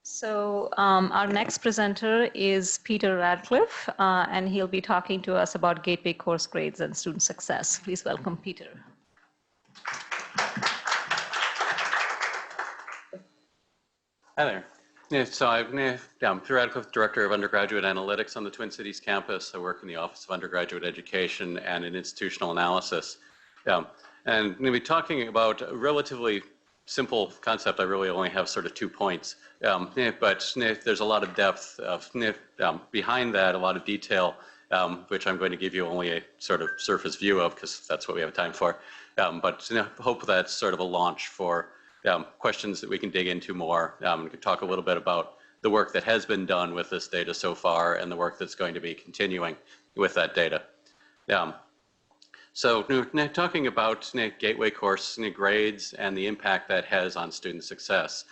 Our next presenter is Peter Radcliffe, and he'll be talking to us about gateway course grades and student success. Please welcome Peter. Hi there. I'm Peter Radcliffe, Director of Undergraduate Analytics on the Twin Cities campus. I work in the Office of Undergraduate Education and in Institutional Analysis. And I'm going to be talking about a relatively simple concept. I really only have sort of 2 points. But there's a lot of depth of, behind that, a lot of detail, which I'm going to give you only a sort of surface view of, because that's what we have time for. But hope that's sort of a launch for questions that we can dig into more. We can talk a little bit about the work that has been done with this data so far and the work that's going to be continuing with that data. So talking about gateway course grades and the impact that has on student success.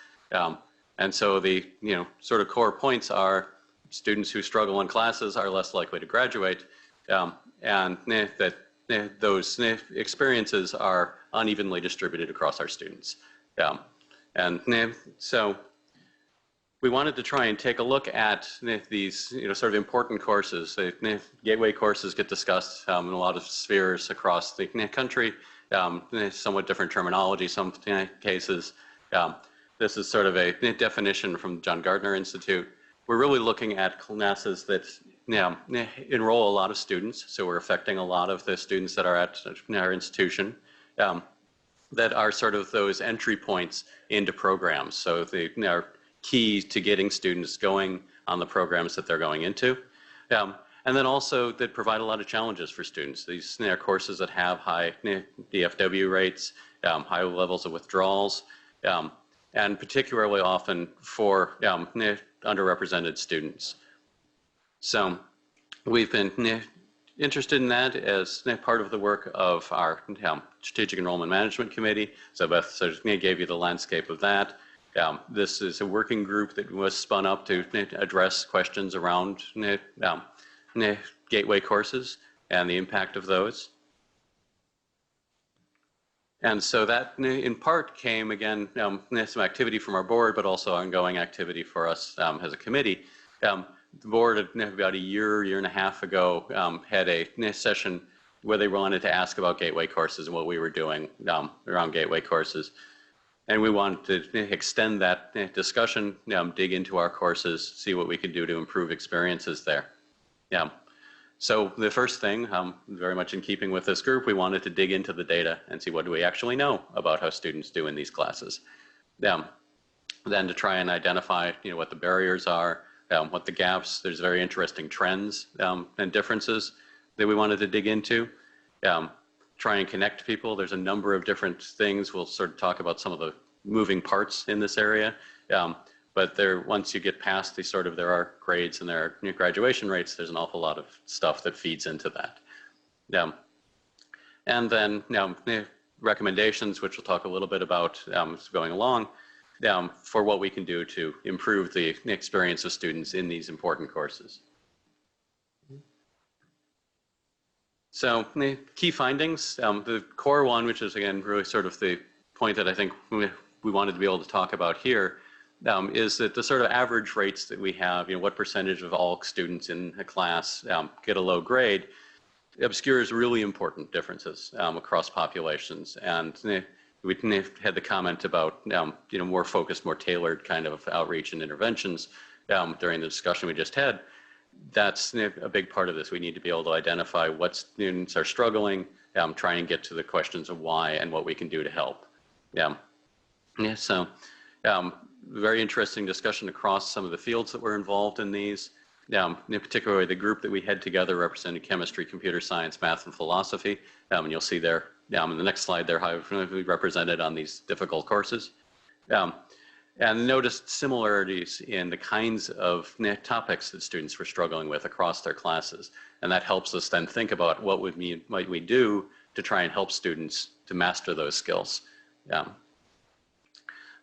And so the sort of core points are students who struggle in classes are less likely to graduate, and that those experiences are unevenly distributed across our students. So we wanted to try and take a look at these sort of important courses. Gateway courses get discussed in a lot of spheres across the country, somewhat different terminology some cases. This is sort of a definition from John Gardner Institute. We're really looking at classes that enroll a lot of students, so we're affecting a lot of the students that are at our institution, that are sort of those entry points into programs. So they are key to getting students going on the programs that they're going into. And then also that provide a lot of challenges for students. These are courses that have high DFW rates, high levels of withdrawals, and particularly often for underrepresented students. So we've been interested in that as part of the work of our Strategic Enrollment Management Committee. So Beth gave you the landscape of that. This is a working group that was spun up to address questions around gateway courses and the impact of those. And so that in part came, again, some activity from our board, but also ongoing activity for us as a committee. The board, about a year and a half ago, had a session where they wanted to ask about gateway courses and what we were doing around gateway courses. And we wanted to extend that discussion, dig into our courses, see what we could do to improve experiences there. So the first thing, very much in keeping with this group, we wanted to dig into the data and see what do we actually know about how students do in these classes. Then to try and identify what the barriers are, what the gaps, there's very interesting trends and differences that we wanted to dig into. Try and connect people. There's a number of different things. We'll sort of talk about some of the moving parts in this area. But once you get past there are grades and there are graduation rates, there's an awful lot of stuff that feeds into that. And then recommendations, which we'll talk a little bit about going along, for what we can do to improve the experience of students in these important courses. So key findings, the core one, which is again really sort of the point that I think we wanted to be able to talk about here, is that the sort of average rates that we have, what percentage of all students in a class get a low grade, obscures really important differences across populations. And we had the comment about more focused, more tailored kind of outreach and interventions during the discussion we just had. That's a big part of this. We need to be able to identify what students are struggling, try and get to the questions of why and what we can do to help. So very interesting discussion across some of the fields that were involved in these. Particularly the group that we had together represented chemistry, computer science, math, and philosophy. And you'll see there in the next slide there how we represented on these difficult courses. And noticed similarities in the kinds of topics that students were struggling with across their classes. And that helps us then think about what might we do to try and help students to master those skills.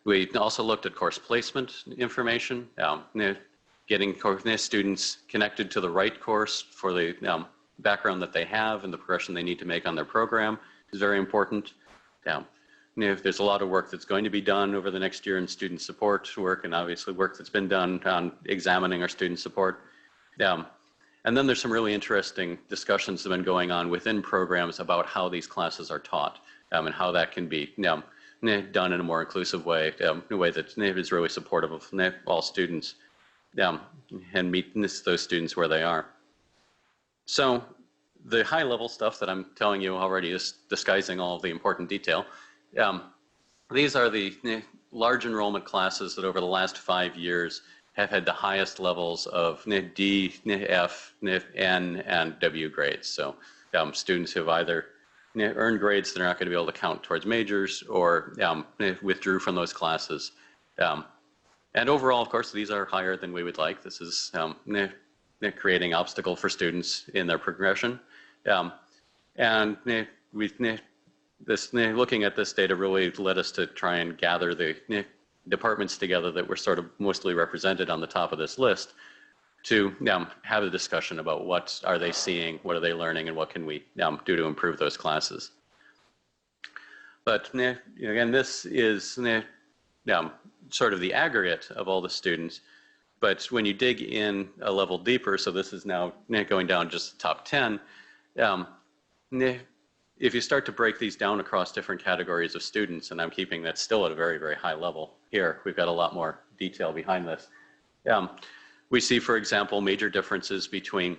We also looked at course placement information, getting students connected to the right course for the background that they have and the progression they need to make on their program is very important. there's a lot of work that's going to be done over the next year in student support work, and obviously work that's been done on examining our student support. And then there's some really interesting discussions that have been going on within programs about how these classes are taught, and how that can be done in a more inclusive way, in a way that is really supportive of all students, and meet those students where they are. So the high level stuff that I'm telling you already is disguising all of the important detail. These are the large enrollment classes that over the last 5 years have had the highest levels of D, F, N, and W grades. So students who have either earned grades that are not going to be able to count towards majors, or withdrew from those classes. And overall, of course, these are higher than we would like. This is creating obstacle for students in their progression. And looking at this data really led us to try and gather the departments together that were sort of mostly represented on the top of this list to have a discussion about what are they seeing, what are they learning, and what can we do to improve those classes. But again, this is sort of the aggregate of all the students. But when you dig in a level deeper, so this is now going down just the top 10, if you start to break these down across different categories of students, and I'm keeping that still at a very, very high level here, we've got a lot more detail behind this. We see, for example, major differences between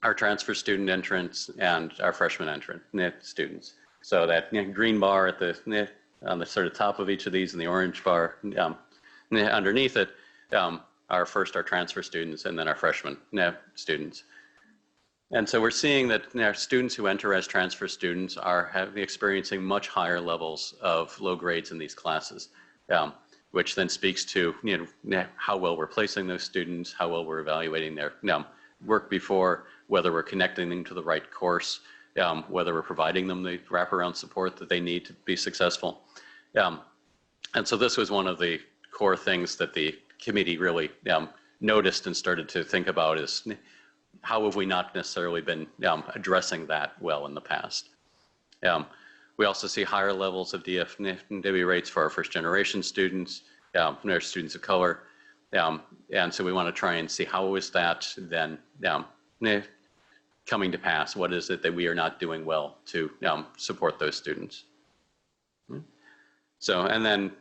our transfer student entrants and our freshman entrant students. So that green bar at the on the sort of top of each of these, and the orange bar underneath it are first our transfer students, and then our freshman students. And so we're seeing that our students who enter as transfer students are experiencing much higher levels of low grades in these classes, which then speaks to how well we're placing those students, how well we're evaluating their work before, whether we're connecting them to the right course, whether we're providing them the wraparound support that they need to be successful. And so this was one of the core things that the committee really noticed and started to think about is, how have we not necessarily been addressing that well in the past? We also see higher levels of DF and W rates for our first generation students, our students of color. And so we want to try and see how is that then coming to pass? What is it that we are not doing well to support those students? So, and then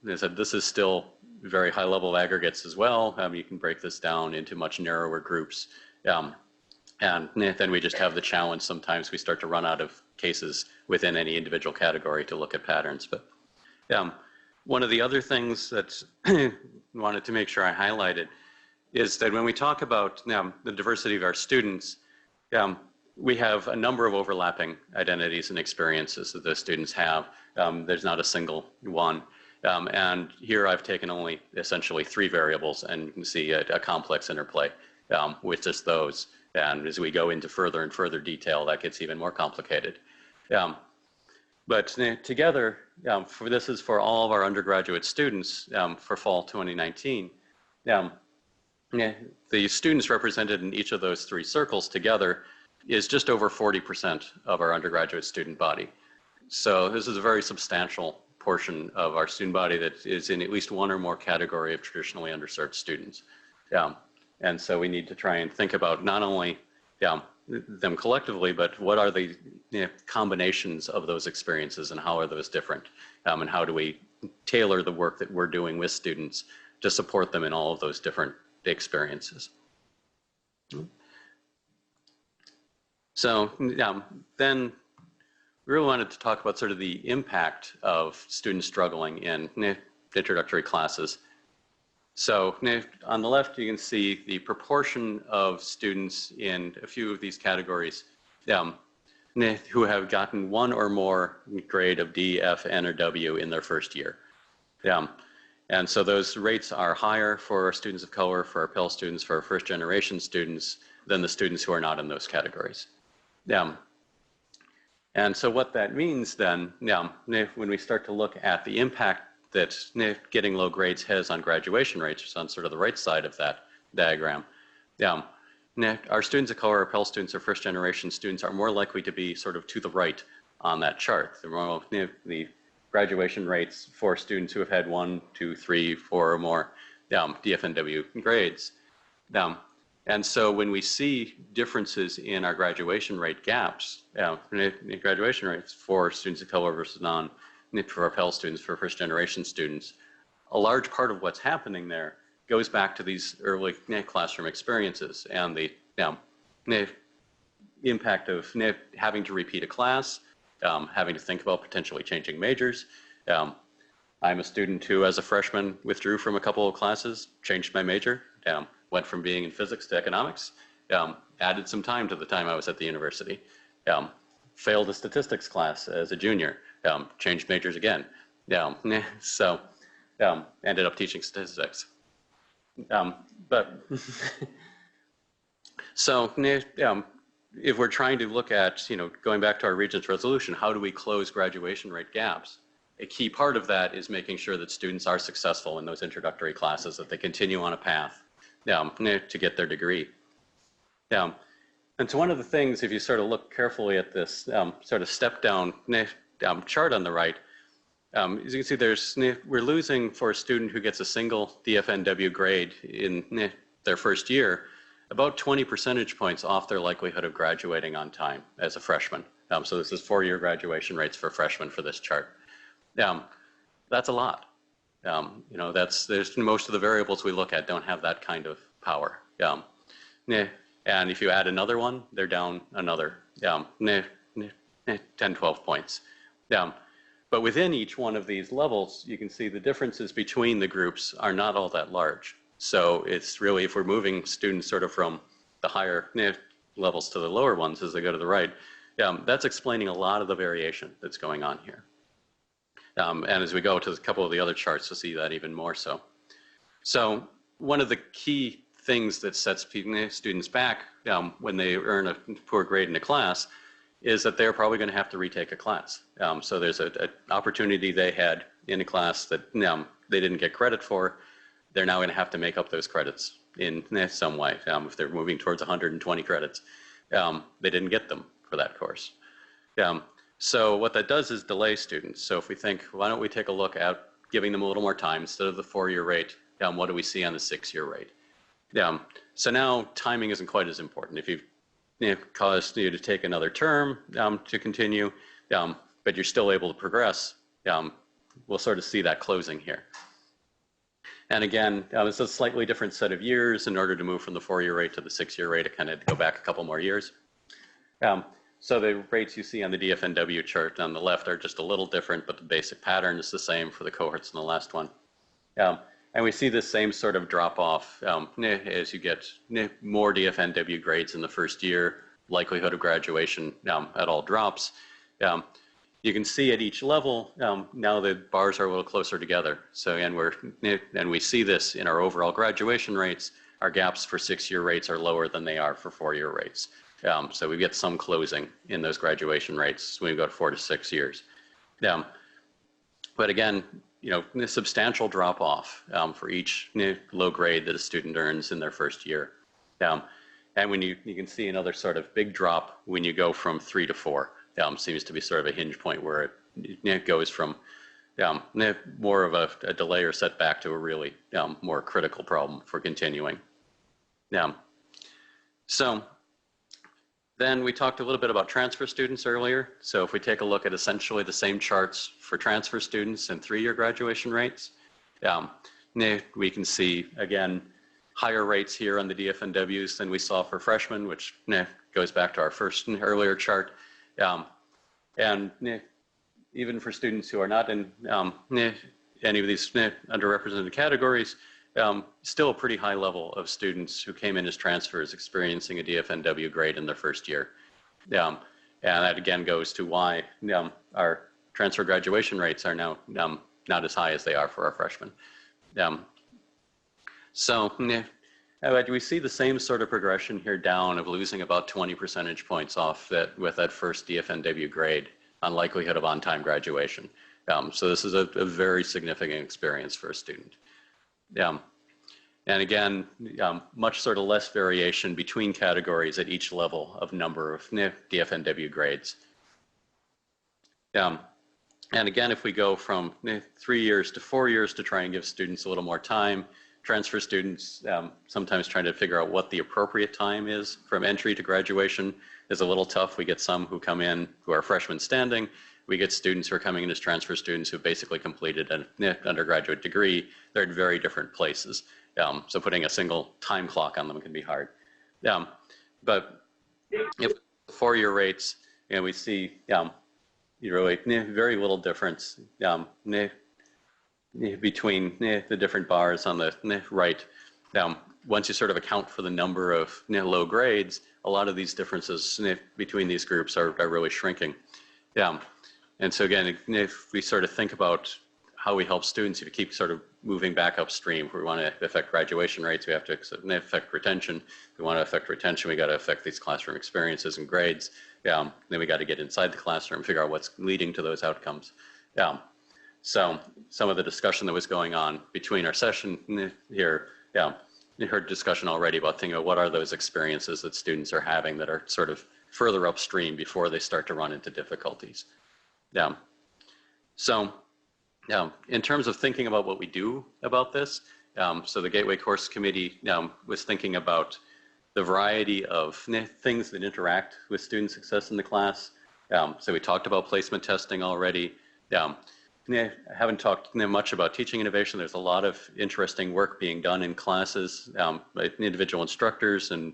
as I said, this is still very high level aggregates as well. You can break this down into much narrower groups. And then we just have the challenge, sometimes we start to run out of cases within any individual category to look at patterns. But one of the other things that I wanted to make sure I highlighted is that when we talk about the diversity of our students, we have a number of overlapping identities and experiences that those students have. There's not a single one. And here I've taken only essentially 3 variables, and you can see a complex interplay with just those. And as we go into further and further detail, that gets even more complicated. But together, this is for all of our undergraduate students for fall 2019. The students represented in each of those 3 circles together is just over 40% of our undergraduate student body. So this is a very substantial portion of our student body that is in at least one or more category of traditionally underserved students. And so we need to try and think about not only them collectively, but what are the combinations of those experiences and how are those different? And how do we tailor the work that we're doing with students to support them in all of those different experiences? So then we really wanted to talk about sort of the impact of students struggling in introductory classes. So on the left, you can see the proportion of students in a few of these categories who have gotten 1 or more grade of D, F, N, or W in their first year. And so those rates are higher for our students of color, for our Pell students, for our first generation students, than the students who are not in those categories. And so what that means then, when we start to look at the impact that getting low grades has on graduation rates, which is on sort of the right side of that diagram, our students of color, our Pell students, our first generation students are more likely to be sort of to the right on that chart. The graduation rates for students who have had 1, 2, 3, 4 or more DFNW grades. And so when we see differences in our graduation rate gaps, graduation rates for students of color versus non, for our Pell students, for first generation students, a large part of what's happening there goes back to these early classroom experiences and the impact of having to repeat a class, having to think about potentially changing majors. I'm a student who, as a freshman, withdrew from a couple of classes, changed my major, went from being in physics to economics, added some time to the time I was at the university, failed a statistics class as a junior, changed majors again. So ended up teaching statistics. But so if we're trying to look at, going back to our Regents resolution, how do we close graduation rate gaps? A key part of that is making sure that students are successful in those introductory classes, that they continue on a path to get their degree. And so one of the things, if you sort of look carefully at this sort of step down chart on the right, as you can see, we're losing for a student who gets a single DFNW grade in their first year, about 20 percentage points off their likelihood of graduating on time as a freshman. So this is 4-year graduation rates for freshmen for this chart. That's a lot. There's most of the variables we look at don't have that kind of power. And if you add another one, they're down another 10, 12 points. But within each one of these levels, you can see the differences between the groups are not all that large. So it's really, if we're moving students sort of from the higher levels to the lower ones as they go to the right, that's explaining a lot of the variation that's going on here. And as we go to a couple of the other charts, you'll see that even more so. So one of the key things that sets students back when they earn a poor grade in a class is that they're probably going to have to retake a class. So there's an opportunity they had in a class that they didn't get credit for. They're now going to have to make up those credits in some way. If they're moving towards 120 credits, they didn't get them for that course. So what that does is delay students. So if we think, why don't we take a look at giving them a little more time instead of the 4-year rate, what do we see on the 6-year rate? So now timing isn't quite as important. If you've caused you to take another term to continue, but you're still able to progress, we'll sort of see that closing here. And again, it's a slightly different set of years in order to move from the 4-year rate to the 6-year rate, to kind of go back a couple more years. So the rates you see on the DFNW chart on the left are just a little different, but the basic pattern is the same for the cohorts in the last one. And we see this same sort of drop off as you get more DFNW grades in the first year, likelihood of graduation at all drops. You can see at each level, now the bars are a little closer together. So and we see this in our overall graduation rates. Our gaps for 6-year rates are lower than they are for 4-year rates. So we get some closing in those graduation rates when we go to 4 to 6 years. But again, a substantial drop off for each low grade that a student earns in their first year. And when you can see another sort of big drop when you go from 3 to 4. Seems to be sort of a hinge point where it goes from more of a delay or setback to a really more critical problem for continuing. So then we talked a little bit about transfer students earlier. So if we take a look at essentially the same charts for transfer students and 3-year graduation rates, we can see, again, higher rates here on the DFNWs than we saw for freshmen, which goes back to our earlier chart. And even for students who are not in any of these underrepresented categories, still a pretty high level of students who came in as transfers experiencing a DFNW grade in their first year. And that again goes to why our transfer graduation rates are now not as high as they are for our freshmen. So we see the same sort of progression here down of losing about 20 percentage points off with that first DFNW grade on likelihood of on-time graduation. So this is a very significant experience for a student. And again, much sort of less variation between categories at each level of number of DFNW grades. And again, if we go from 3 years to 4 years to try and give students a little more time, transfer students sometimes trying to figure out what the appropriate time is from entry to graduation is a little tough. We get some who come in who are freshmen standing. We get students who are coming in as transfer students who basically completed an undergraduate degree. They're at very different places. So putting a single time clock on them can be hard. But if 4-year rates, we see really very little difference between the different bars on the right. Once you sort of account for the number of low grades, a lot of these differences between these groups are really shrinking. And so again, if we sort of think about how we help students, if you keep sort of moving back upstream, if we want to affect graduation rates, we have to affect retention. If we want to affect retention, we got to affect these classroom experiences and grades. Then we got to get inside the classroom, figure out what's leading to those outcomes. So some of the discussion that was going on between our session here, you heard discussion already about thinking about what are those experiences that students are having that are sort of further upstream before they start to run into difficulties. So in terms of thinking about what we do about this, so the Gateway Course Committee was thinking about the variety of things that interact with student success in the class. So we talked about placement testing already. I haven't talked much about teaching innovation. There's a lot of interesting work being done in classes by individual instructors and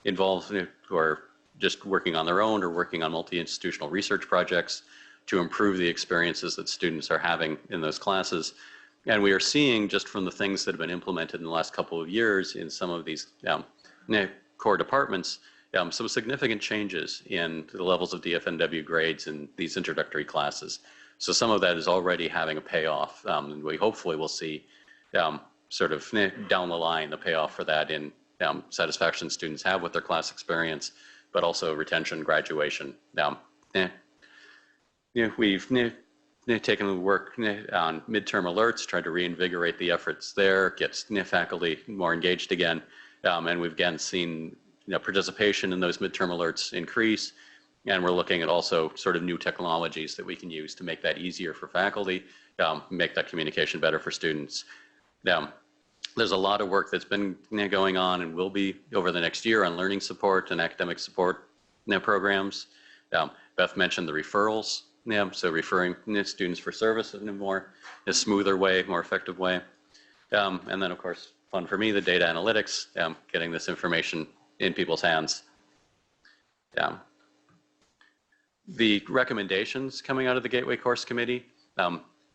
involved who are just working on their own or working on multi-institutional research projects to improve the experiences that students are having in those classes. And we are seeing just from the things that have been implemented in the last couple of years in some of these core departments, some significant changes in the levels of DFNW grades in these introductory classes. So some of that is already having a payoff, and we hopefully will see sort of down the line the payoff for that in satisfaction students have with their class experience, but also retention, graduation. We've taken the work on midterm alerts, tried to reinvigorate the efforts there, get faculty more engaged again, and we've again seen participation in those midterm alerts increase. And we're looking at also sort of new technologies that we can use to make that easier for faculty, make that communication better for students. There's a lot of work that's been going on and will be over the next year on learning support and academic support programs. Beth mentioned the referrals, so referring students for service in a smoother way, more effective way. And then of course, fun for me, the data analytics, getting this information in people's hands. The recommendations coming out of the Gateway Course Committee,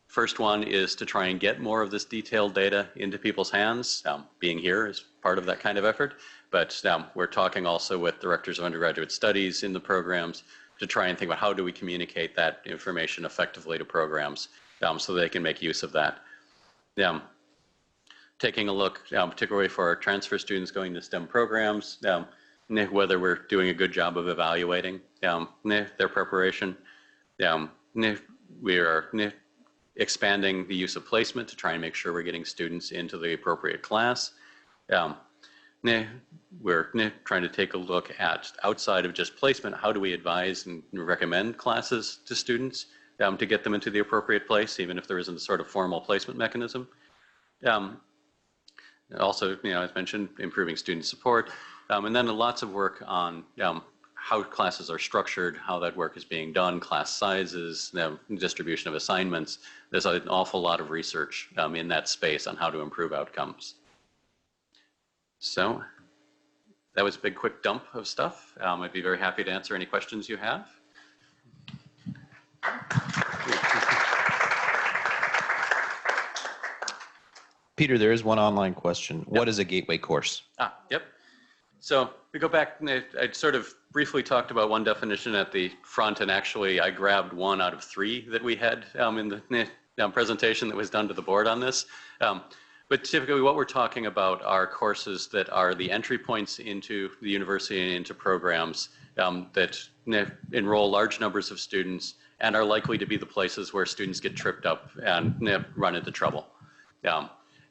first one is to try and get more of this detailed data into people's hands. Being here is part of that kind of effort, but we're talking also with directors of undergraduate studies in the programs to try and think about how do we communicate that information effectively to programs so they can make use of that. Taking a look, particularly for our transfer students going to STEM programs, whether we're doing a good job of evaluating their preparation. We are expanding the use of placement to try and make sure we're getting students into the appropriate class. We're trying to take a look at, outside of just placement, how do we advise and recommend classes to students to get them into the appropriate place, even if there isn't a sort of formal placement mechanism. Also, as mentioned, improving student support. And then lots of work on how classes are structured, how that work is being done, class sizes, distribution of assignments. There's an awful lot of research in that space on how to improve outcomes. So that was a big quick dump of stuff. I'd be very happy to answer any questions you have. Peter, there is one online question. Yep. What is a gateway course? Yep. So we go back, I sort of briefly talked about one definition at the front, and actually I grabbed one out of 3 that we had in the presentation that was done to the board on this. But typically what we're talking about are courses that are the entry points into the university and into programs that enroll large numbers of students and are likely to be the places where students get tripped up and run into trouble.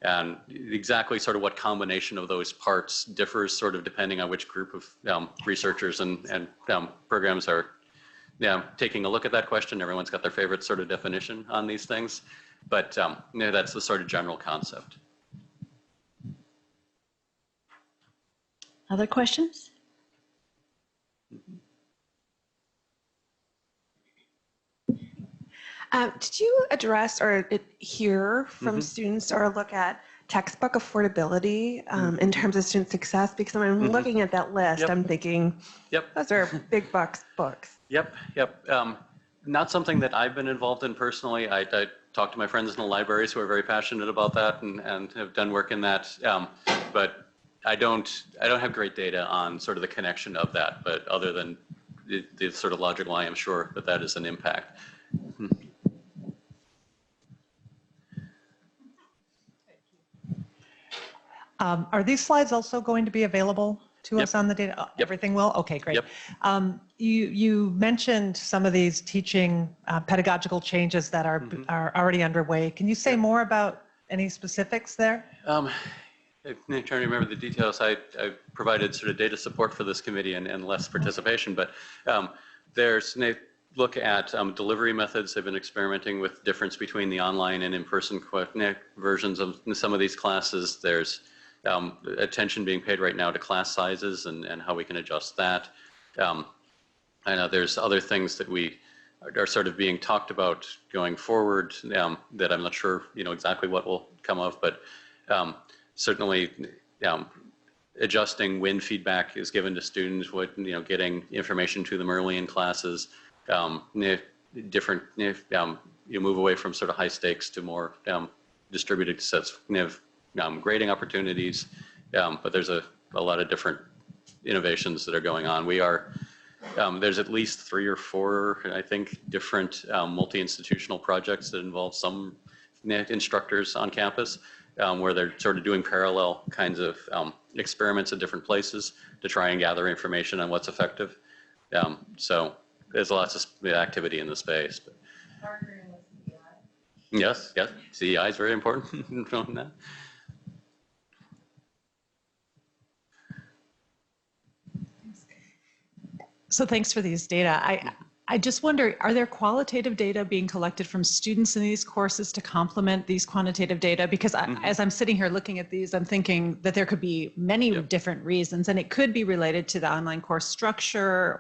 And exactly sort of what combination of those parts differs sort of depending on which group of researchers and programs are taking a look at that question. Everyone's got their favorite sort of definition on these things, but that's the sort of general concept. Other questions? Did you address or hear from students or look at textbook affordability in terms of student success? Because when I'm looking at that list, I'm thinking, those are big bucks books. Yep. Not something that I've been involved in personally. I talk to my friends in the libraries who are very passionate about that and have done work in that. But I don't have great data on sort of the connection of that. But other than the sort of logical, I am sure that is an impact. Are these slides also going to be available to us on the data? Oh, everything will? Okay, great. You mentioned some of these teaching pedagogical changes that are already underway. Can you say more about any specifics there? I'm trying to remember the details. I provided sort of data support for this committee and less participation, but there's a look at delivery methods. They've been experimenting with difference between the online and in-person versions of some of these classes. There's attention being paid right now to class sizes and how we can adjust that. I know there's other things that we are sort of being talked about going forward that I'm not sure exactly what will come of, but certainly adjusting when feedback is given to students, getting information to them early in classes, different you move away from sort of high stakes to more distributed sets grading opportunities, but there's a lot of different innovations that are going on. We are there's at least 3 or 4, I think, different multi-institutional projects that involve some instructors on campus, where they're sort of doing parallel kinds of experiments at different places to try and gather information on what's effective. So there's lots of activity in the space. But yes, CEI is very important. So thanks for these data. I just wonder, are there qualitative data being collected from students in these courses to complement these quantitative data? Because as I'm sitting here looking at these, I'm thinking that there could be many different reasons, and it could be related to the online course structure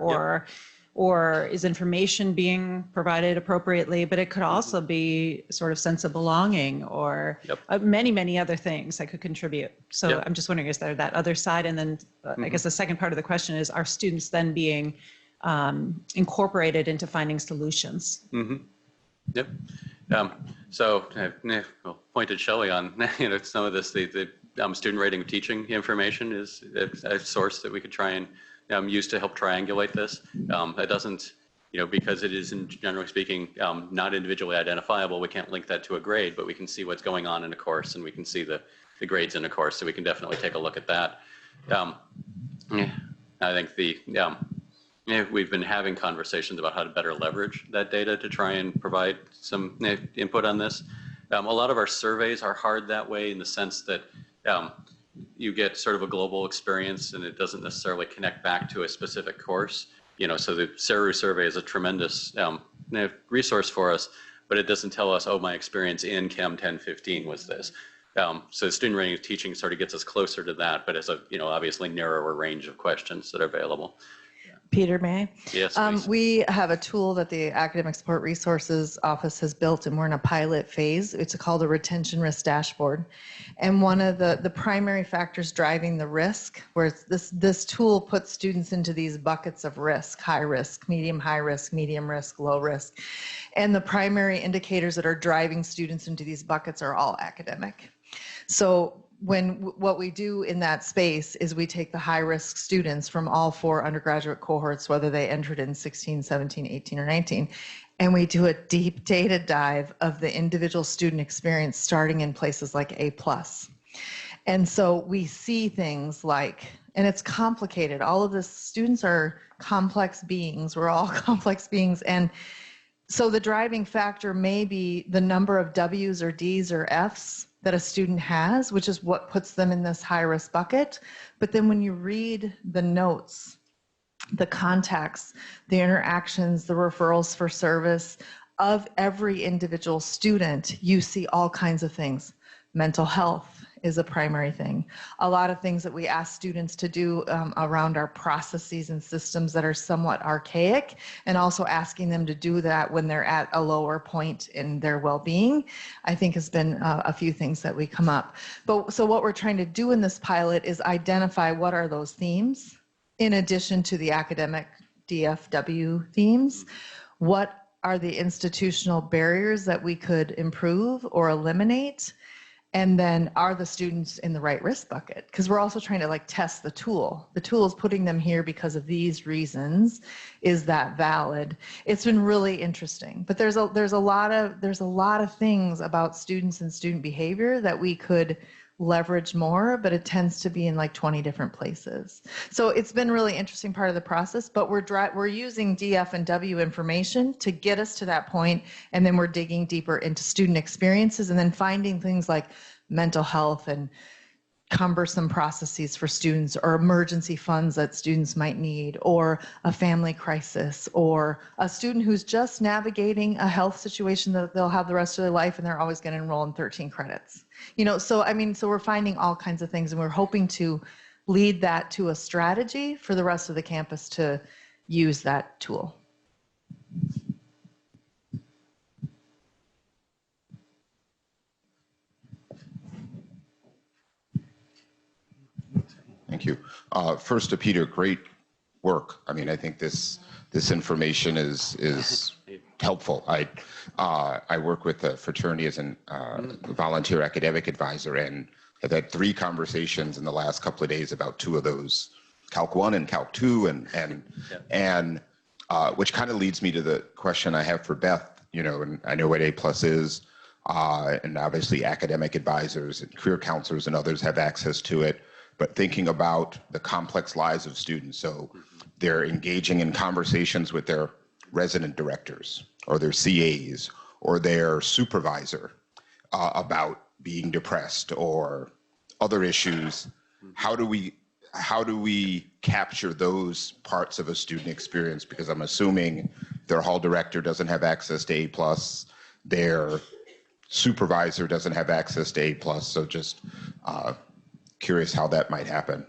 or is information being provided appropriately, but it could also be sort of sense of belonging or many other things that could contribute. So I'm just wondering, is there that other side? And then I guess the second part of the question is, are students then being incorporated into finding solutions? So pointed Shelley on some of this. The student rating of teaching information is a source that we could try and used to help triangulate this. That doesn't, because it is, generally speaking, not individually identifiable, we can't link that to a grade, but we can see what's going on in a course, and we can see the grades in a course, so we can definitely take a look at that. I think we've been having conversations about how to better leverage that data to try and provide some input on this. A lot of our surveys are hard that way in the sense that you get sort of a global experience and it doesn't necessarily connect back to a specific course. So the CERU survey is a tremendous resource for us, but it doesn't tell us, oh, my experience in Chem 1015 was this. So student rating of teaching sort of gets us closer to that, but it's a obviously narrower range of questions that are available. Peter, may I? Yes, please. We have a tool that the Academic Support Resources Office has built, and we're in a pilot phase. It's called a retention risk dashboard. And one of the primary factors driving the risk, where this tool puts students into these buckets of risk: high risk, high risk, medium risk, low risk. And the primary indicators that are driving students into these buckets are all academic. So what we do in that space is we take the high-risk students from all 4 undergraduate cohorts, whether they entered in 16, 17, 18, or 19, and we do a deep data dive of the individual student experience starting in places like A+. And so we see things like, and it's complicated, all of the students are complex beings, we're all complex beings, and so the driving factor may be the number of W's or D's or F's that a student has, which is what puts them in this high risk bucket. But then when you read the notes the contacts, the interactions, the referrals for service of every individual student, you see all kinds of things. Mental health is a primary thing. A lot of things that we ask students to do around our processes and systems that are somewhat archaic, and also asking them to do that when they're at a lower point in their well-being, I think has been a few things that we come up. But so what we're trying to do in this pilot is identify what are those themes, in addition to the academic DFW themes. What are the institutional barriers that we could improve or eliminate? And then are the students in the right risk bucket? Because we're also trying to like test the tool. The tool is putting them here because of these reasons. Is that valid? It's been really interesting. But there's a lot of things about students and student behavior that we could leverage more, but it tends to be in like 20 different places. So it's been really interesting part of the process, but we're using DF and W information to get us to that point, and then we're digging deeper into student experiences and then finding things like mental health and cumbersome processes for students, or emergency funds that students might need, or a family crisis, or a student who's just navigating a health situation that they'll have the rest of their life and they're always going to enroll in 13 credits. You know, so I mean, so we're finding all kinds of things, and we're hoping to lead that to a strategy for the rest of the campus to use that tool. Thank you. First to Peter, great work. I mean, I think this information is helpful. I work with the fraternity as a volunteer academic advisor, and have had 3 conversations in the last couple of days about 2 of those, Calc 1 and Calc 2, and which kind of leads me to the question I have for Beth. You know, and I know what A+ is, and obviously academic advisors and career counselors and others have access to it. But thinking about the complex lives of students, so they're engaging in conversations with their resident directors or their CAs or their supervisor about being depressed or other issues. How do we capture those parts of a student experience? Because I'm assuming their hall director doesn't have access to A+, their supervisor doesn't have access to A+, so just curious how that might happen.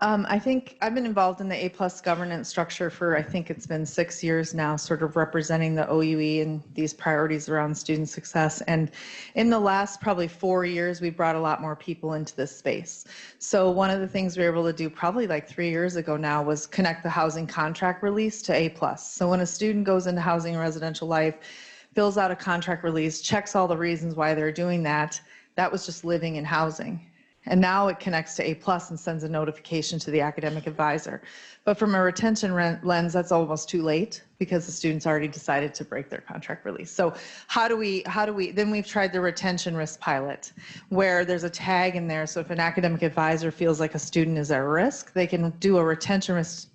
I think I've been involved in the A+ governance structure for, I think it's been 6 years now, sort of representing the OUE and these priorities around student success. And in the last probably 4 years, we brought a lot more people into this space. So one of the things we were able to do probably like 3 years ago now was connect the housing contract release to A+. So when a student goes into housing and residential life, fills out a contract release, checks all the reasons why they're doing that, that was just living in housing. And now it connects to A+ and sends a notification to the academic advisor. But from a retention lens, that's almost too late because the student's already decided to break their contract release. So how do we, then we've tried the retention risk pilot where there's a tag in there. So if an academic advisor feels like a student is at risk, they can do a retention risk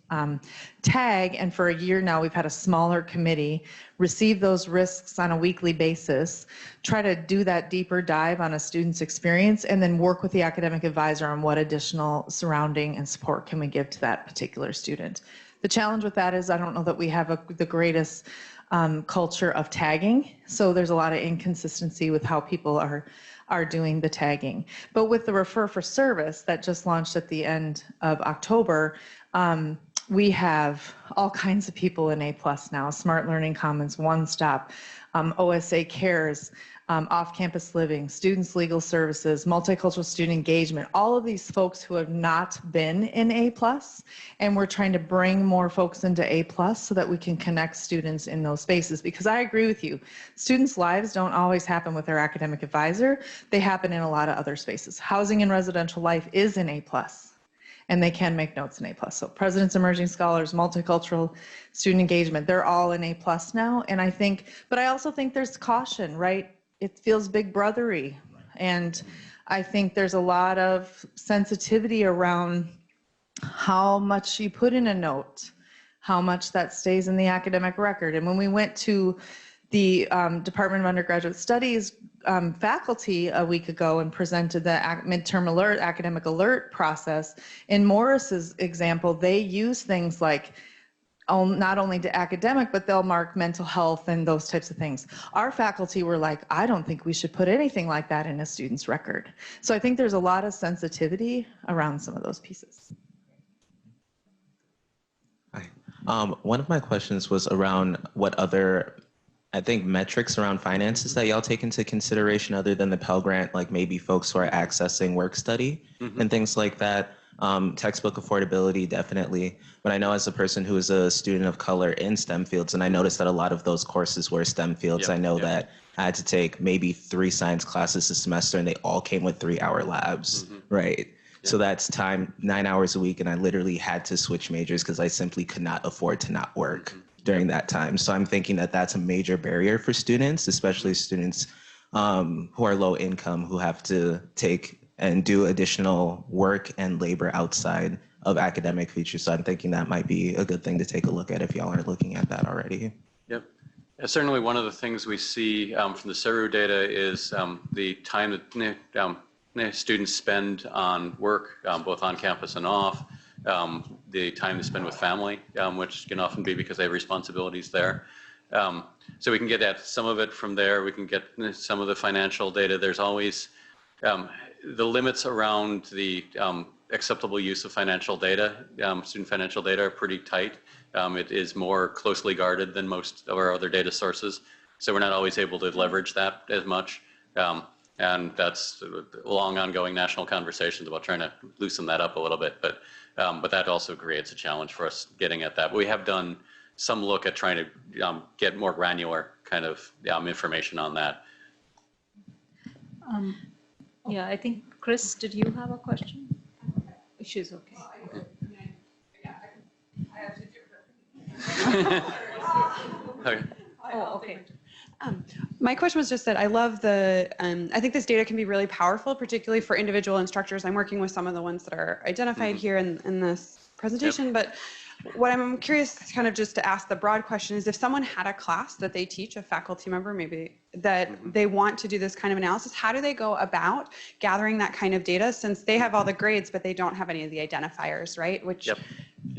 tag. And for a year now, we've had a smaller committee receive those risks on a weekly basis, try to do that deeper dive on a student's experience, and then work with the academic advisor on what additional surrounding and support can we give to that particular student. The challenge with that is I don't know that we have the greatest culture of tagging. So there's a lot of inconsistency with how people are doing the tagging. But with the Refer for Service that just launched at the end of October, we have all kinds of people in A+ now, Smart Learning Commons, One Stop, OSA Cares, off-campus living, students legal services, multicultural student engagement, all of these folks who have not been in A+, and we're trying to bring more folks into A+ so that we can connect students in those spaces. Because I agree with you, students' lives don't always happen with their academic advisor, they happen in a lot of other spaces. Housing and residential life is in A+. And they can make notes in A+. So President's Emerging Scholars, multicultural student engagement, they're all in A+ now. And I think, but I also think there's caution, right? It feels big brothery. And I think there's a lot of sensitivity around how much you put in a note, how much that stays in the academic record. And when we went to the Department of Undergraduate Studies faculty a week ago and presented the midterm alert, academic alert process. In Morris's example, they use things like not only to academic, but they'll mark mental health and those types of things. Our faculty were like, I don't think we should put anything like that in a student's record. So I think there's a lot of sensitivity around some of those pieces. Hi. One of my questions was around what other, I think, metrics around finances that y'all take into consideration other than the Pell Grant, like maybe folks who are accessing work study and things like that. Textbook affordability, definitely. But I know as a person who is a student of color in STEM fields, and I noticed that a lot of those courses were STEM fields. I know that I had to take maybe 3 science classes a semester and they all came with 3-hour labs, right? So that's time, 9 hours a week. And I literally had to switch majors because I simply could not afford to not work during that time. So I'm thinking that that's a major barrier for students, especially students who are low income, who have to take and do additional work and labor outside of academic features. So I'm thinking that might be a good thing to take a look at if y'all aren't looking at that already. Yep. Certainly one of the things we see from the CERU data is the time that students spend on work, both on campus and off, the time they spend with family, which can often be because they have responsibilities there. So we can get at some of it from there. We can get some of the financial data. There's always the limits around the acceptable use of financial data, student financial data, are pretty tight. It is more closely guarded than most of our other data sources. So we're not always able to leverage that as much. And that's long ongoing national conversations about trying to loosen that up a little bit. But that also creates a challenge for us getting at that. But we have done some look at trying to get more granular kind of information on that. Yeah, I think, Chris, did you have a question? She's okay. Okay. Oh, okay. My question was just that I love I think this data can be really powerful, particularly for individual instructors. I'm working with some of the ones that are identified here in this presentation, but what I'm curious kind of just to ask the broad question is if someone had a class that they teach, a faculty member maybe, that they want to do this kind of analysis, how do they go about gathering that kind of data since they have all the grades, but they don't have any of the identifiers, right? Which,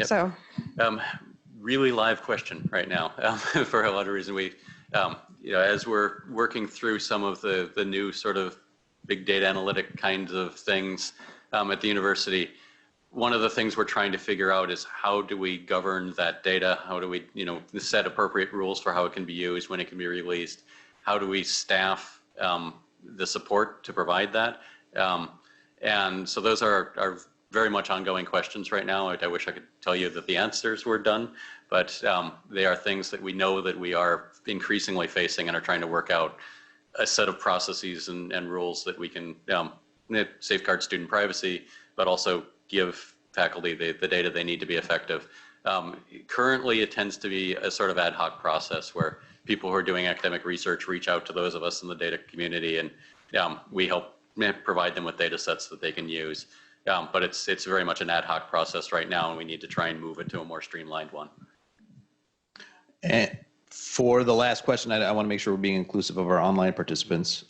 so. Really live question right now for a lot of reasons. We, as we're working through some of the new sort of big data analytic kinds of things at the university, one of the things we're trying to figure out is how do we govern that data? How do we, set appropriate rules for how it can be used, when it can be released? How do we staff the support to provide that? And so those are very much ongoing questions right now. I wish I could tell you that the answers were done, but they are things that we know that we are increasingly facing and are trying to work out a set of processes and rules that we can safeguard student privacy, but also give faculty the data they need to be effective. Currently, it tends to be a sort of ad hoc process where people who are doing academic research reach out to those of us in the data community, and we help provide them with data sets that they can use. But it's very much an ad hoc process right now, and we need to try and move it to a more streamlined one. And for the last question, I want to make sure we're being inclusive of our online participants.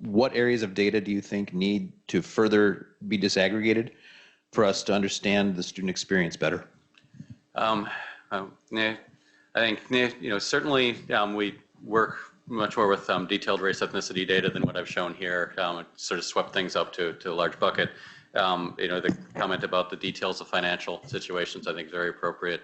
What areas of data do you think need to further be disaggregated for us to understand the student experience better? I think certainly we work much more with detailed race ethnicity data than what I've shown here. It sort of swept things up to a large bucket. The comment about the details of financial situations, I think, is very appropriate.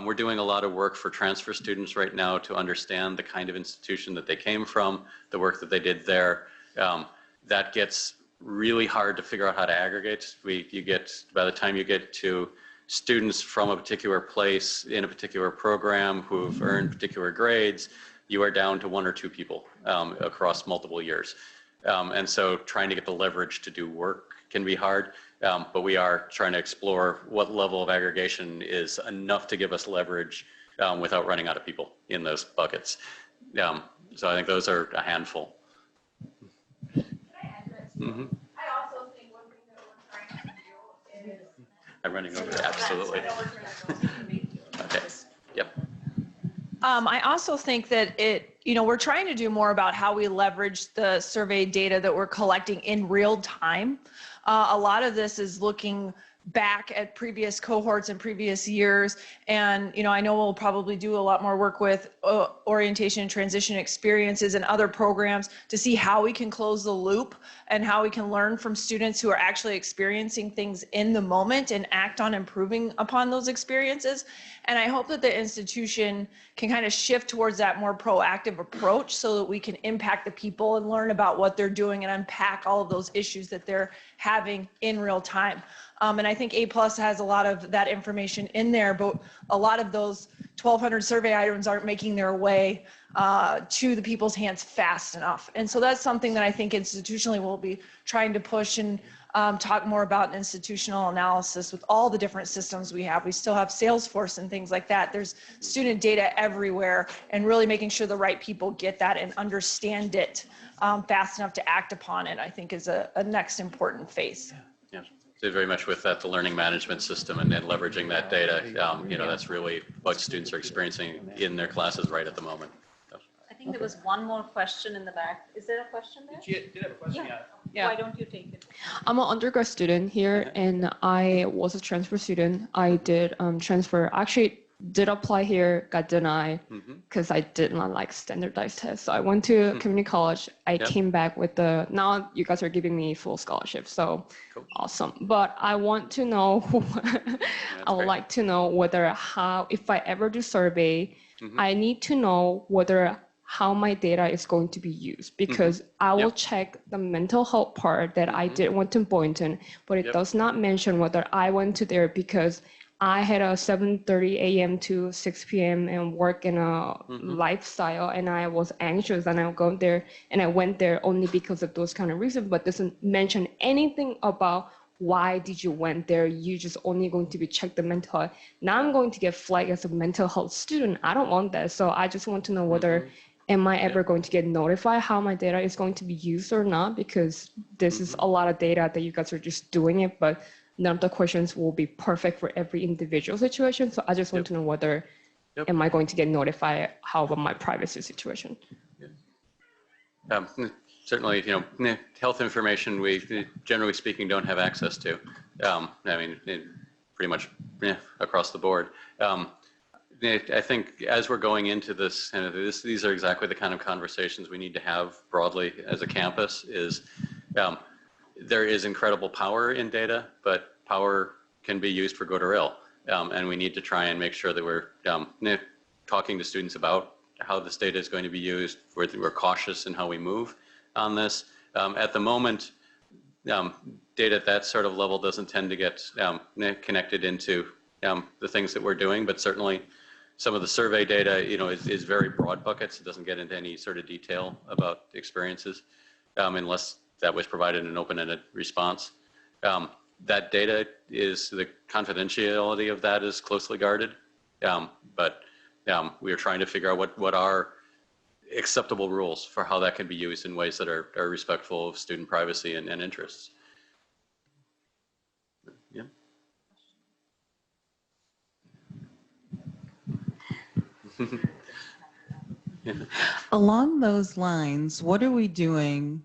We're doing a lot of work for transfer students right now to understand the kind of institution that they came from, the work that they did there. That gets really hard to figure out how to aggregate. By the time you get to students from a particular place in a particular program who've earned particular grades, you are down to 1 or 2 people across multiple years. And so trying to get the leverage to do work can be hard, but we are trying to explore what level of aggregation is enough to give us leverage without running out of people in those buckets. So I think those are a handful. Mm-hmm. I also think one thing that we're trying to do is I'm running over there, absolutely. Okay, yep. I also think that we're trying to do more about how we leverage the survey data that we're collecting in real time. A lot of this is looking back at previous cohorts and previous years. And, I know we'll probably do a lot more work with orientation and transition experiences and other programs to see how we can close the loop and how we can learn from students who are actually experiencing things in the moment and act on improving upon those experiences. And I hope that the institution can kind of shift towards that more proactive approach so that we can impact the people and learn about what they're doing and unpack all of those issues that they're having in real time. And I think A+ has a lot of that information in there, but a lot of those 1,200 survey items aren't making their way to the people's hands fast enough. And so that's something that I think institutionally we'll be trying to push and talk more about institutional analysis with all the different systems we have. We still have Salesforce and things like that. There's student data everywhere, and really making sure the right people get that and understand it fast enough to act upon it, I think is a next important phase. Yeah. Very much with that, the learning management system and then leveraging that data, that's really what students are experiencing in their classes right at the moment. I think there was one more question in the back. Is there a question there? Did have a question? Yeah. Why don't you take it? I'm an undergrad student here, and I was a transfer student. I did transfer. Actually, did apply here, got denied because I did not like standardized tests. So I went to community college. I came back with now you guys are giving me full scholarship. So awesome. But I want to know, I would like to know if I ever do survey, I need to know how my data is going to be used, because I will check the mental health part that I did want to Boynton, but it does not mention whether I went to there because I had a 7:30 a.m. to 6 p.m. and work in a lifestyle, and I was anxious, and I go there, and I went there only because of those kind of reasons, but doesn't mention anything about why did you went there. You just only going to be checked the mental health. Now I'm going to get flagged as a mental health student. I don't want that. So I just want to know whether am I ever going to get notified how my data is going to be used or not, because this is a lot of data that you guys are just doing it, but none of the questions will be perfect for every individual situation. So I just want to know whether am I going to get notified how about my privacy situation. Certainly, health information we generally speaking don't have access to. Pretty much across the board. I think as we're going into this, these are exactly the kind of conversations we need to have broadly as a campus. There is incredible power in data, but power can be used for good or ill. And we need to try and make sure that we're talking to students about how this data is going to be used. We're cautious in how we move on this. At the moment, data at that sort of level doesn't tend to get connected into the things that we're doing, but certainly some of the survey data, is very broad buckets. It doesn't get into any sort of detail about experiences unless that was provided in an open-ended response. That data the confidentiality of that is closely guarded, but we are trying to figure out what are acceptable rules for how that can be used in ways that are respectful of student privacy and interests. Yeah. Along those lines, what are we doing,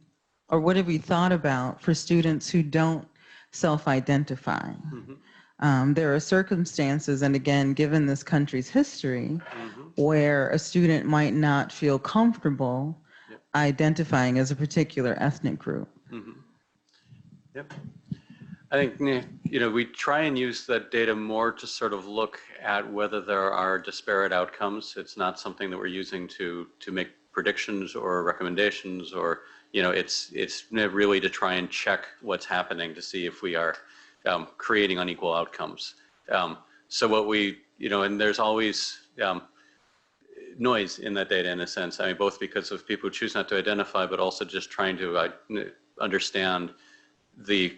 or what have we thought about for students who don't self-identify? There are circumstances, and again, given this country's history, where a student might not feel comfortable identifying as a particular ethnic group. Yep. I think, we try and use that data more to sort of look at whether there are disparate outcomes. It's not something that we're using to make predictions or recommendations, or, it's really to try and check what's happening to see if we are creating unequal outcomes. So what we, and there's always noise in that data in a sense. Both because of people who choose not to identify, but also just trying to understand the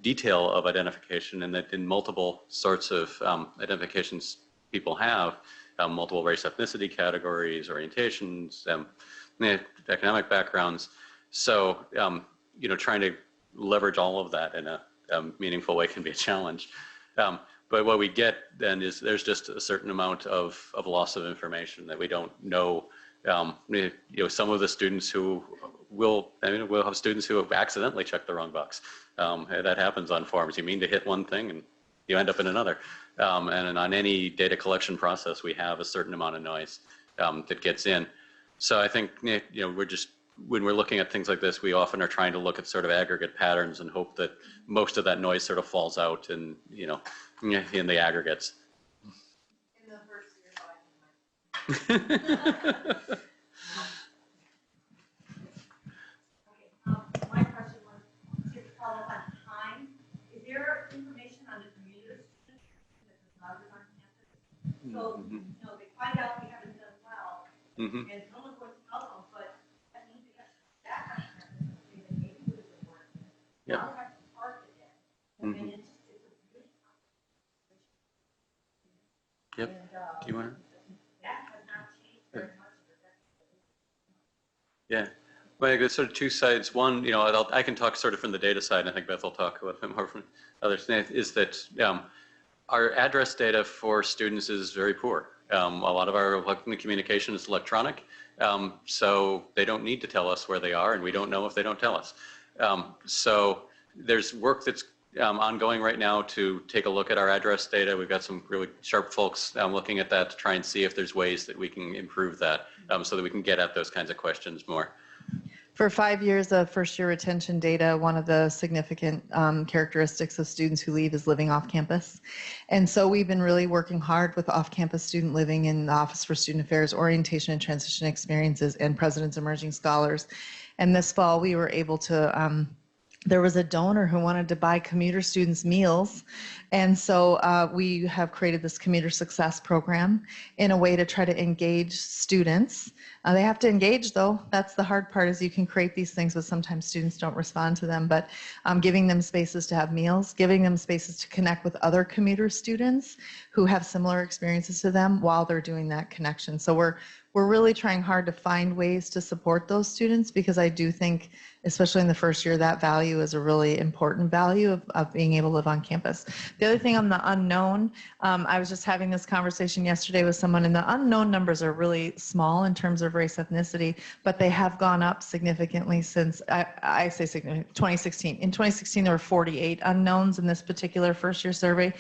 detail of identification, and that in multiple sorts of identifications people have, multiple race ethnicity categories, orientations, economic backgrounds. So, trying to leverage all of that in a meaningful way can be a challenge. But But what we get then is there's just a certain amount of loss of information that we don't know. Some of the students who we'll have students who have accidentally checked the wrong box. That happens on forms. You mean to hit one thing and you end up in another. And on any data collection process, we have a certain amount of noise that gets in. So I think, we're just, when we're looking at things like this, we often are trying to look at sort of aggregate patterns and hope that most of that noise sort of falls out in the aggregates. In the first year, my question was to follow up on time. Is there information on the commuter students that does not live on campus? So, they find out we haven't done well, and no one's going to tell them, but that means they have to go back on campus and say that maybe it isn't working. Now we have to park again. And it's a really Yep. Do you want to? that has not changed very much. Yeah. Well, there's sort of two sides. One, I can talk sort of from the data side, and I think Beth will talk a little bit more from others, is that our address data for students is very poor. A lot of our communication is electronic, so they don't need to tell us where they are, and we don't know if they don't tell us. So there's work that's ongoing right now to take a look at our address data. We've got some really sharp folks looking at that to try and see if there's ways that we can improve that so that we can get at those kinds of questions more. For 5 years of first-year retention data, one of the significant characteristics of students who leave is living off campus. And so we've been really working hard with off-campus student living in the Office for Student Affairs, Orientation and Transition Experiences, and President's Emerging Scholars. And this fall, we were able to there was a donor who wanted to buy commuter students meals. And so we have created this commuter success program in a way to try to engage students. They have to engage though. That's the hard part, is you can create these things, but sometimes students don't respond to them. But giving them spaces to have meals, giving them spaces to connect with other commuter students who have similar experiences to them while they're doing that connection. So we're really trying hard to find ways to support those students, because I do think, especially in the first year, that value is a really important value of being able to live on campus. The other thing on the unknown, I was just having this conversation yesterday with someone, and the unknown numbers are really small in terms of race ethnicity, but they have gone up significantly since, I say significant, 2016. In 2016, there were 48 unknowns in this particular first year survey,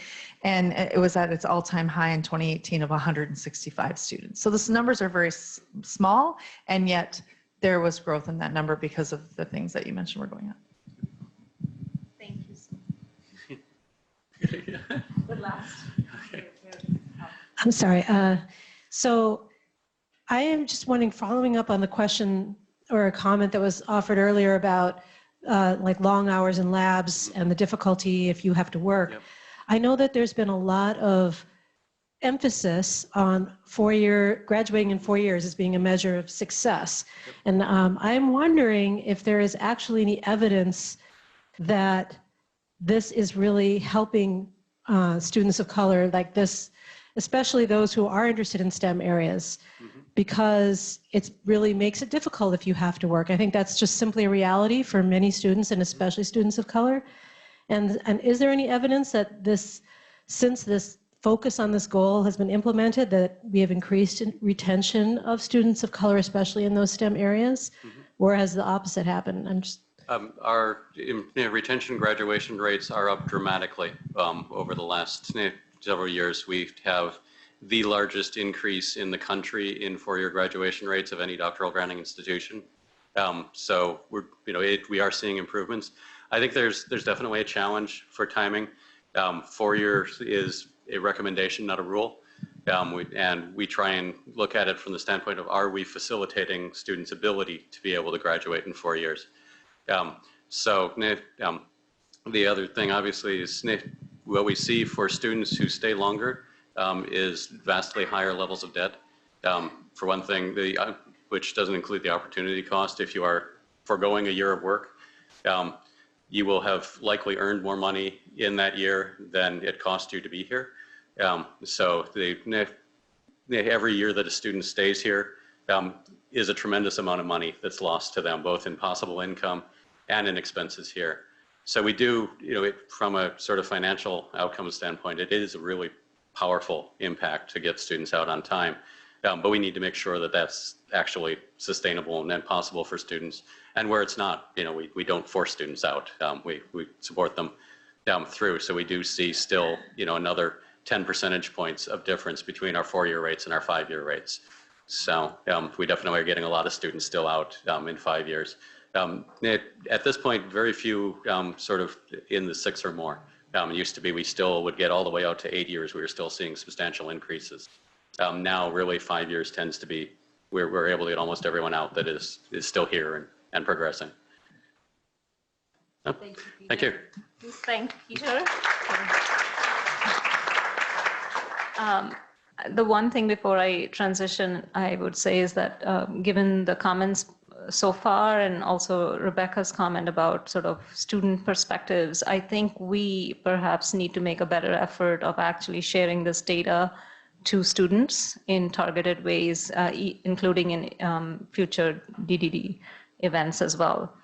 and it was at its all-time high in 2018 of 165 students. So these numbers are very small, and yet there was growth in that number because of the things that you mentioned were going on. Thank you. The last. I'm sorry. So I am just wondering, following up on the question or a comment that was offered earlier about like long hours in labs and the difficulty if you have to work. Yep. I know that there's been a lot of emphasis on graduating in 4 years as being a measure of success. Yep. And I'm wondering if there is actually any evidence that this is really helping students of color like this, especially those who are interested in STEM areas, because it really makes it difficult if you have to work. I think that's just simply a reality for many students, and especially students of color. And is there any evidence that since this focus on this goal has been implemented, that we have increased retention of students of color, especially in those STEM areas, or has the opposite happened? I'm just our retention graduation rates are up dramatically over the last several years. We have the largest increase in the country in four-year graduation rates of any doctoral granting institution. So we are seeing improvements. I think there's definitely a challenge for timing. 4 years is a recommendation, not a rule. And we try and look at it from the standpoint of, are we facilitating students' ability to be able to graduate in 4 years? The other thing, obviously, is what we see for students who stay longer is vastly higher levels of debt. For one thing, which doesn't include the opportunity cost. If you are foregoing a year of work, you will have likely earned more money in that year than it cost you to be here. So every year that a student stays here is a tremendous amount of money that's lost to them, both in possible income and in expenses here. So we do, from a sort of financial outcome standpoint, it is a really powerful impact to get students out on time. But we need to make sure that that's actually sustainable and possible for students. And where it's not, we don't force students out. We support them through. So we do see still, another 10 percentage points of difference between our 4-year rates and our 5-year rates. So we definitely are getting a lot of students still out in 5 years. At this point, very few sort of in the 6 or more. It used to be we still would get all the way out to 8 years. We were still seeing substantial increases. Now, really, 5 years tends to be we're able to get almost everyone out that is still here and progressing. Oh, thank you. Please thank Peter. The one thing before I transition, I would say is that given the comments so far and also Rebecca's comment about sort of student perspectives, I think we perhaps need to make a better effort of actually sharing this data to students in targeted ways, including in future DDD events as well.